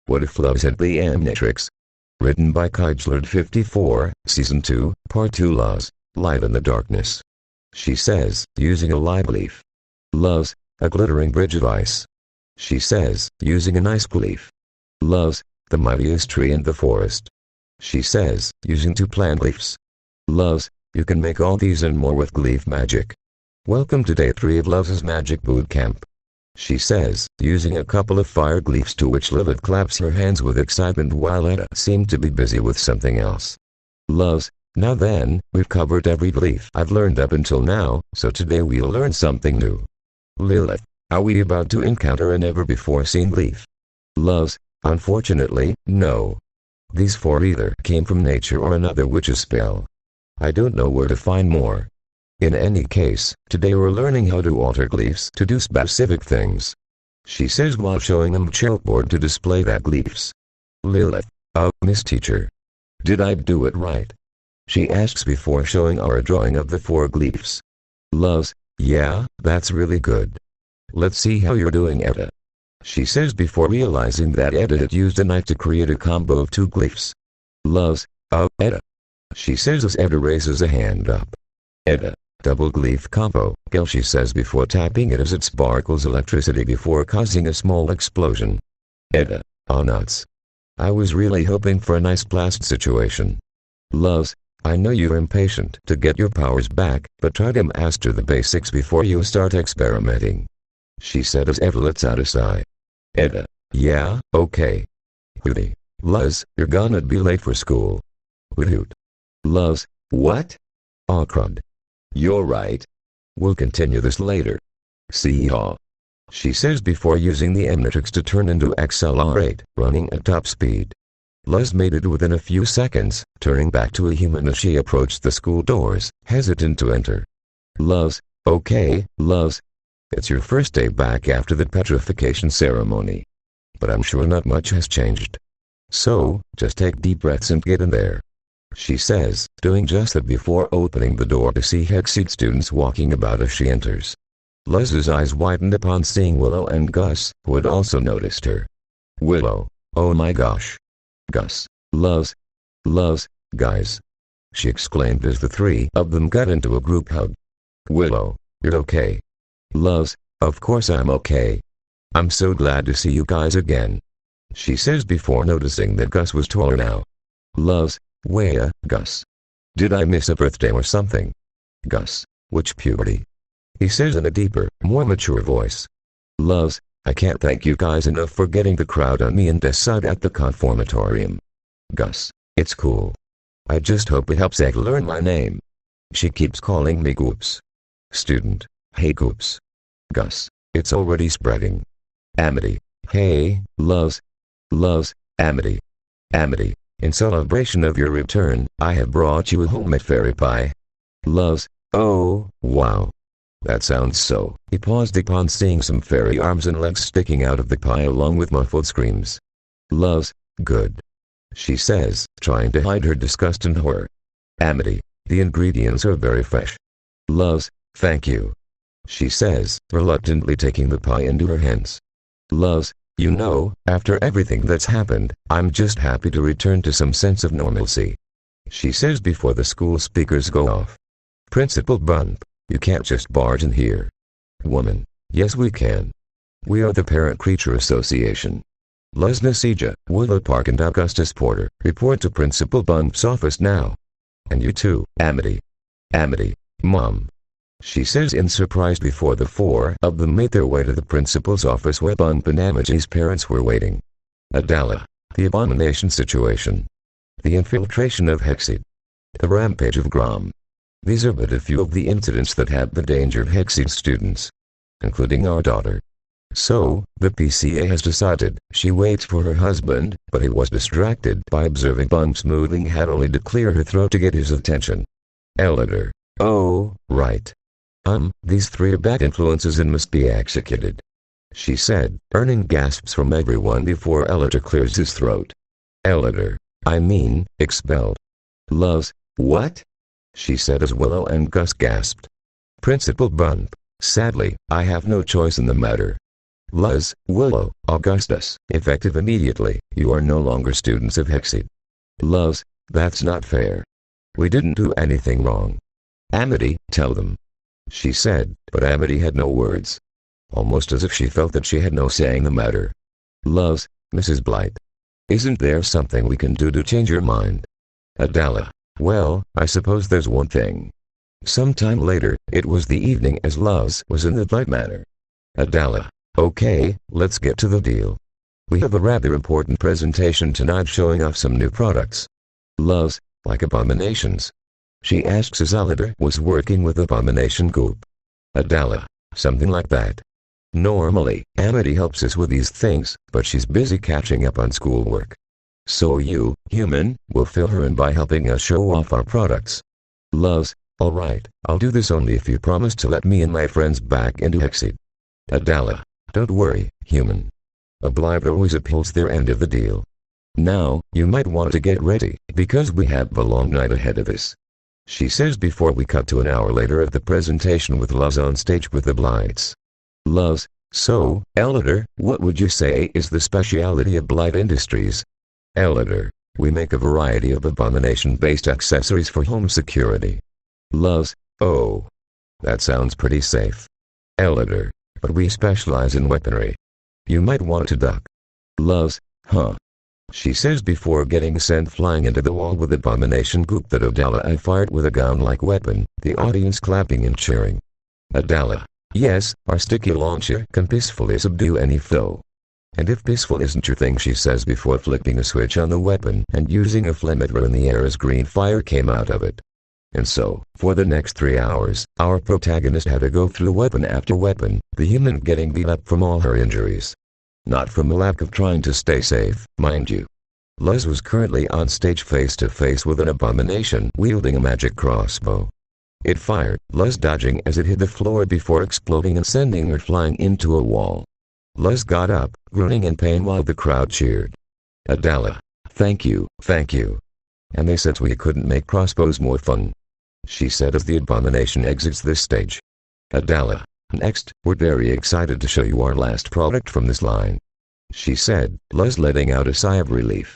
What if love had the Omnitrix? Written by Kajlerd 54, Season 2, Part 2. Loves, light in the darkness. She says, using a live leaf. Loves, a glittering bridge of ice. She says, using an ice leaf. Loves, the mightiest tree in the forest. She says, using 2 plant leaves. Loves, you can make all these and more with leaf magic. Welcome to Day 3 of Loves' Magic Boot Camp. She says, using a couple of fire leaves, to which Lilith claps her hands with excitement while Etta seemed to be busy with something else. Loves, now then, we've covered every leaf I've learned up until now, so today we'll learn something new. Lilith, are we about to encounter a never-before-seen leaf? Loves, unfortunately, no. These 4 either came from nature or another witch's spell. I don't know where to find more. In any case, today we're learning how to alter leaves to do specific things. She says while showing them chalkboard to display that glyphs. Lilith, Miss Teacher. Did I do it right? She asks before showing our drawing of the 4 glyphs. Loves, yeah, that's really good. Let's see how you're doing, Etta. She says before realizing that Etta had used a knife to create a combo of 2 glyphs. Loves, Etta. She says as Etta raises a hand up. Etta. Double glyph combo, Gil, she says before tapping it as it sparkles electricity before causing a small explosion. Etta, nuts. I was really hoping for a nice blast situation. Loves, I know you're impatient to get your powers back, but try to master the basics before you start experimenting. She said as Etta lets out a sigh. Etta, yeah, okay. Hootie. Loves, you're gonna be late for school. Hoot. Loves, what? Aw crud. You're right. We'll continue this later. See ya. She says before using the Omnitrix to turn into accelerate, running at top speed. Luz made it within a few seconds, turning back to a human as she approached the school doors, hesitant to enter. Luz, okay, Luz. It's your first day back after the petrification ceremony. But I'm sure not much has changed. So, just take deep breaths and get in there. She says, doing just that before opening the door to see Hexseed students walking about as she enters. Luz's eyes widened upon seeing Willow and Gus, who had also noticed her. Willow, oh my gosh. Gus, Luz, guys. She exclaimed as the 3 of them got into a group hug. Willow, you're okay. Luz, of course I'm okay. I'm so glad to see you guys again. She says before noticing that Gus was taller now. Luz, wait, Gus. Did I miss a birthday or something? Gus, which puberty? He says in a deeper, more mature voice. Luz, I can't thank you guys enough for getting the crowd on me and decide at the conformatorium. Gus, it's cool. I just hope it helps Egg learn my name. She keeps calling me Goops. Student, hey Goops. Gus, it's already spreading. Amity, hey, Luz, Amity. Amity. In celebration of your return, I have brought you a homemade fairy pie. Luz, oh, wow. That sounds so. He paused upon seeing some fairy arms and legs sticking out of the pie along with muffled screams. Luz, good. She says, trying to hide her disgust and horror. Amity, the ingredients are very fresh. Luz, thank you. She says, reluctantly taking the pie into her hands. Luz, you know, after everything that's happened, I'm just happy to return to some sense of normalcy. She says before the school speakers go off. Principal Bump, you can't just barge in here. Woman, yes we can. We are the Parent Creature Association. Luz Nasija, Willow Park and Augustus Porter, report to Principal Bump's office now. And you too, Amity. Amity, Mom. She says in surprise before the 4 of them made their way to the principal's office where Bump and Amity's parents were waiting. Adala. The abomination situation. The infiltration of Hexseed. The rampage of Grom. These are but a few of the incidents that have the danger of Hexseed students. Including our daughter. So, the PCA has decided she waits for her husband, but he was distracted by observing Bump's moving head only to clear her throat to get his attention. Elder. Oh, right. These 3 are bad influences and must be executed. She said, earning gasps from everyone before Elder clears his throat. Elder, I mean, expelled. Luz, what? She said as Willow and Gus gasped. Principal Bump, sadly, I have no choice in the matter. Luz, Willow, Augustus, effective immediately, you are no longer students of Hexid. Luz, that's not fair. We didn't do anything wrong. Amity, tell them. She said, but Amity had no words. Almost as if she felt that she had no say in the matter. Luz, Mrs. Blight. Isn't there something we can do to change your mind? Adela, well, I suppose there's one thing. Sometime later, it was the evening as Luz was in the Blight Manor. Adela, okay, let's get to the deal. We have a rather important presentation tonight showing off some new products. Luz, like abominations? She asks as Aladar was working with Abomination Goop. Adela, something like that. Normally, Amity helps us with these things, but she's busy catching up on schoolwork. So you, human, will fill her in by helping us show off our products. Luz, alright, I'll do this only if you promise to let me and my friends back into Hexid. Adela, don't worry, human. A Blight always upholds their end of the deal. Now, you might want to get ready, because we have a long night ahead of us. She says before we cut to an hour later of the presentation with Luz on stage with the Blights. Luz, so, Aladar, what would you say is the speciality of Blight Industries? Aladar, we make a variety of abomination-based accessories for home security. Luz, oh. That sounds pretty safe. Aladar, but we specialize in weaponry. You might want to duck. Luz, huh? She says before getting sent flying into the wall with Abomination Goop that Adela I fired with a gun-like weapon, the audience clapping and cheering. Adela, yes, our sticky launcher can peacefully subdue any foe. And if peaceful isn't your thing, she says before flipping a switch on the weapon and using a flamethrower in the air as green fire came out of it. And so, for the next 3 hours, our protagonist had to go through weapon after weapon, the human getting beat up from all her injuries. Not from a lack of trying to stay safe, mind you. Luz was currently on stage face to face with an abomination wielding a magic crossbow. It fired, Luz dodging as it hit the floor before exploding and sending her flying into a wall. Luz got up, groaning in pain while the crowd cheered. Adela, thank you, thank you. And they said we couldn't make crossbows more fun. She said as the abomination exits this stage. Adela, next, we're very excited to show you our last product from this line. She said, Luz letting out a sigh of relief.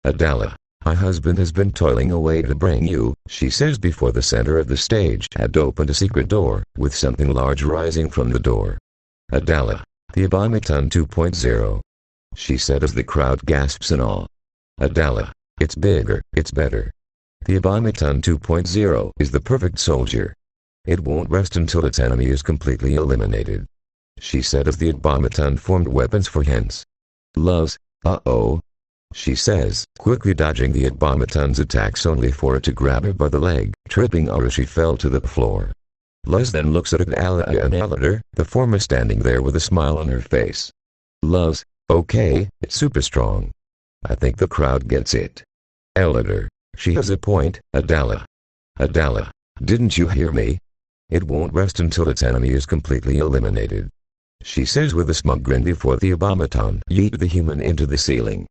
Adela, my husband has been toiling away to bring you, she says before the center of the stage had opened a secret door, with something large rising from the door. Adela, the Abomiton 2.0. She said as the crowd gasps in awe. Adela, it's bigger, it's better. The Abomiton 2.0 is the perfect soldier. It won't rest until its enemy is completely eliminated. She said as the Abomiton formed weapons for hands. Luz, uh-oh. She says, quickly dodging the Abomiton's attacks only for it to grab her by the leg, tripping her as she fell to the floor. Luz then looks at Adela and Aladar, the former standing there with a smile on her face. Luz, okay, it's super strong. I think the crowd gets it. Aladar, she has a point, Adela. Adela, didn't you hear me? It won't rest until its enemy is completely eliminated. She says with a smug grin before the Abomiton yeeted the human into the ceiling.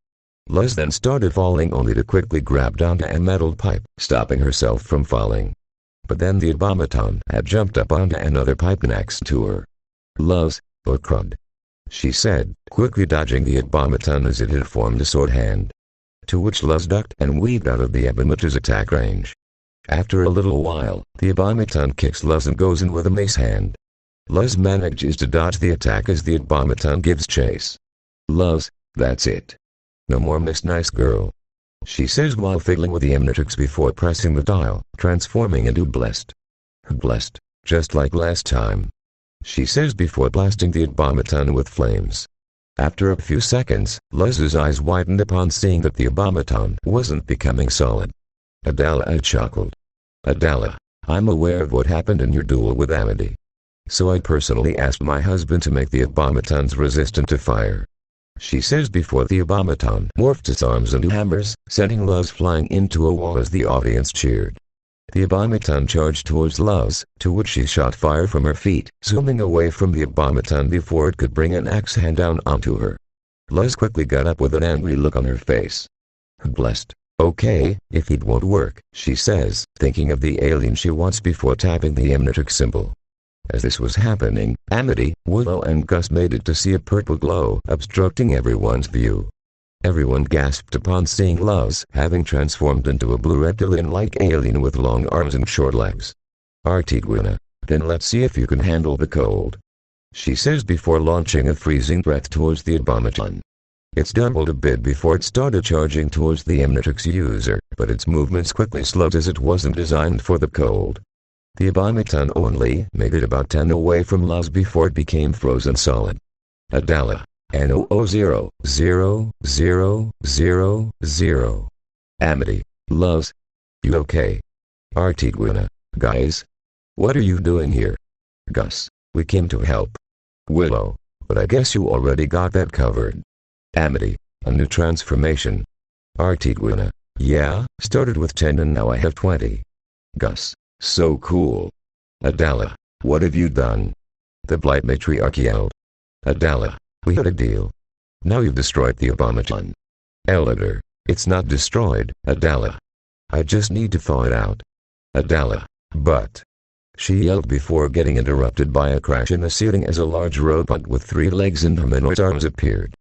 Luz then started falling only to quickly grab onto a metal pipe, stopping herself from falling. But then the Abomiton had jumped up onto another pipe next to her. Luz, oh crud. She said, quickly dodging the Abomiton as it had formed a sword hand. To which Luz ducked and weaved out of the Abomiton's attack range. After a little while, the Abomiton kicks Luz and goes in with a mace hand. Luz manages to dodge the attack as the Abomiton gives chase. Luz, that's it. No more Miss Nice Girl. She says while fiddling with the Omnitrix before pressing the dial, transforming into Blessed. Blessed, just like last time. She says before blasting the Abomiton with flames. After a few seconds, Luz's eyes widened upon seeing that the Abomiton wasn't becoming solid. Adela chuckled. Adela, I'm aware of what happened in your duel with Amity. So I personally asked my husband to make the Abomitons resistant to fire. She says before the Abomiton morphed its arms into hammers, sending Luz flying into a wall as the audience cheered. The Abomiton charged towards Luz, to which she shot fire from her feet, zooming away from the Abomiton before it could bring an axe hand down onto her. Luz quickly got up with an angry look on her face. Blessed. Okay, if it won't work, she says, thinking of the alien she wants before tapping the Omnitrix symbol. As this was happening, Amity, Willow and Gus made it to see a purple glow obstructing everyone's view. Everyone gasped upon seeing Luz having transformed into a blue reptilian-like alien with long arms and short legs. "Artiguna, then let's see if you can handle the cold," she says before launching a freezing breath towards the automaton. It's doubled a bit before it started charging towards the Omnitrix user, but its movements quickly slowed as it wasn't designed for the cold. The automaton only made it about 10 away from Luz before it became frozen solid. Adala. NOO00000. Amity. Luz. You okay? Artiguna. Guys? What are you doing here? Gus. We came to help. Willow. But I guess you already got that covered. Amity. A new transformation. Artiguna. Yeah, started with 10 and now I have 20. Gus. So cool. Adala. What have you done? The Blight Matriarch yelled. Adala. We had a deal. Now you've destroyed the automaton. Elder. It's not destroyed, Adala. I just need to thaw it out. Adala. But. She yelled before getting interrupted by a crash in the ceiling as a large robot with 3 legs and humanoid arms appeared.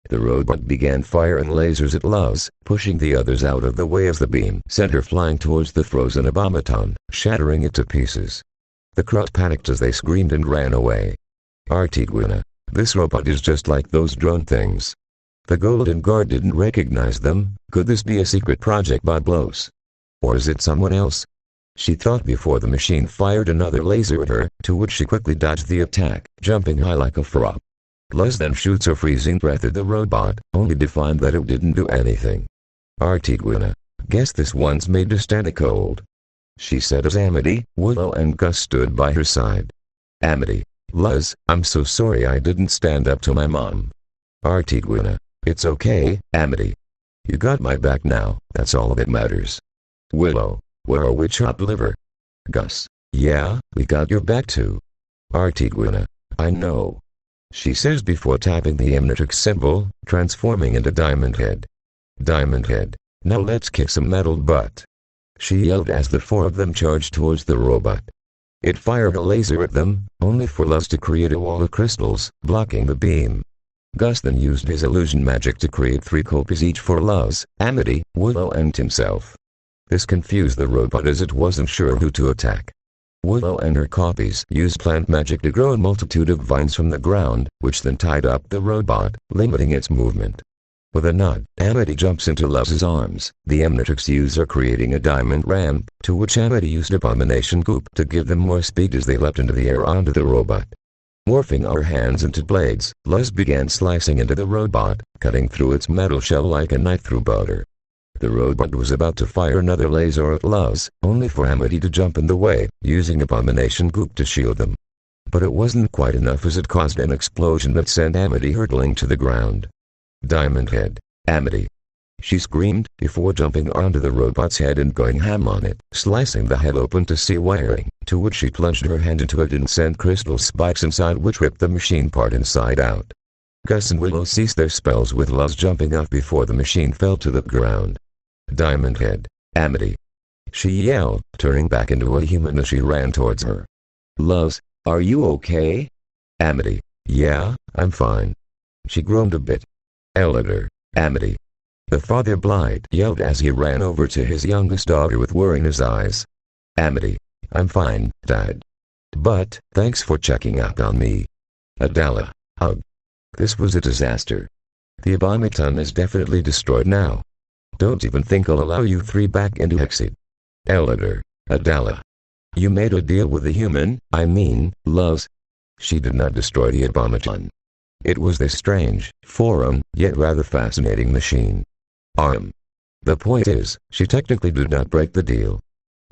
The robot began firing lasers at Luz, pushing the others out of the way as the beam sent her flying towards the frozen automaton, shattering it to pieces. The crowd panicked as they screamed and ran away. Artiguna. This robot is just like those drone things. The Golden Guard didn't recognize them. Could this be a secret project by Blos? Or is it someone else? She thought before the machine fired another laser at her, to which she quickly dodged the attack, jumping high like a frog. Luz then shoots a freezing breath at the robot, only to find that it didn't do anything. Artiguna. Guess this one's made to stand a cold, she said as Amity, Willow and Gus stood by her side. Amity. Luz, I'm so sorry I didn't stand up to my mom. Artiguna. It's okay, Amity. You got my back now, that's all that matters. Willow. Where are we, chopped liver? Gus. Yeah, we got your back too. Artiguna. I know, she says before tapping the Omnitrix symbol, transforming into Diamond Head. Diamond Head. Now let's kick some metal butt, she yelled as the 4 of them charged towards the robot. It fired a laser at them, only for Luz to create a wall of crystals, blocking the beam. Gus then used his illusion magic to create 3 copies each for Luz, Amity, Willow and himself. This confused the robot as it wasn't sure who to attack. Willow and her copies used plant magic to grow a multitude of vines from the ground, which then tied up the robot, limiting its movement. With a nod, Amity jumps into Luz's arms, the Omnitrix user creating a diamond ramp, to which Amity used Abomination Goop to give them more speed as they leapt into the air onto the robot. Morphing our hands into blades, Luz began slicing into the robot, cutting through its metal shell like a knife through butter. The robot was about to fire another laser at Luz, only for Amity to jump in the way, using Abomination Goop to shield them. But it wasn't quite enough as it caused an explosion that sent Amity hurtling to the ground. Diamond Head. Amity, she screamed, before jumping onto the robot's head and going ham on it, slicing the head open to see wiring, to which she plunged her hand into it and sent crystal spikes inside which ripped the machine part inside out. Gus and Willow ceased their spells with Luz jumping up before the machine fell to the ground. Diamond Head. Amity, she yelled, turning back into a human as she ran towards her. Luz, are you okay? Amity, yeah, I'm fine. She groaned a bit. Elder. Amity. The father Blight yelled as he ran over to his youngest daughter with worry in his eyes. Amity. I'm fine, Dad. But, thanks for checking up on me. Adala. Ugh. This was a disaster. The automaton is definitely destroyed now. Don't even think I'll allow you 3 back into Hexid. Elder. Adala. You made a deal with the human, I mean, Luz. She did not destroy the automaton. It was this strange, foreign, yet rather fascinating machine. The point is, she technically did not break the deal.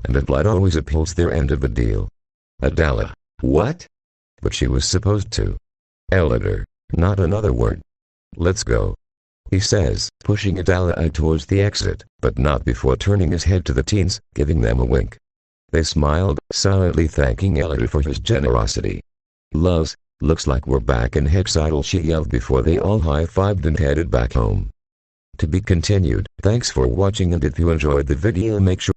And the Blight always upholds their end of the deal. Adala. What? But she was supposed to. Elder. Not another word. Let's go, he says, pushing Adala towards the exit, but not before turning his head to the teens, giving them a wink. They smiled, silently thanking Elder for his generosity. Luz, looks like we're back in Hexidal, she yelled before they all high-fived and headed back home. To be continued. Thanks for watching, and if you enjoyed the video, make sure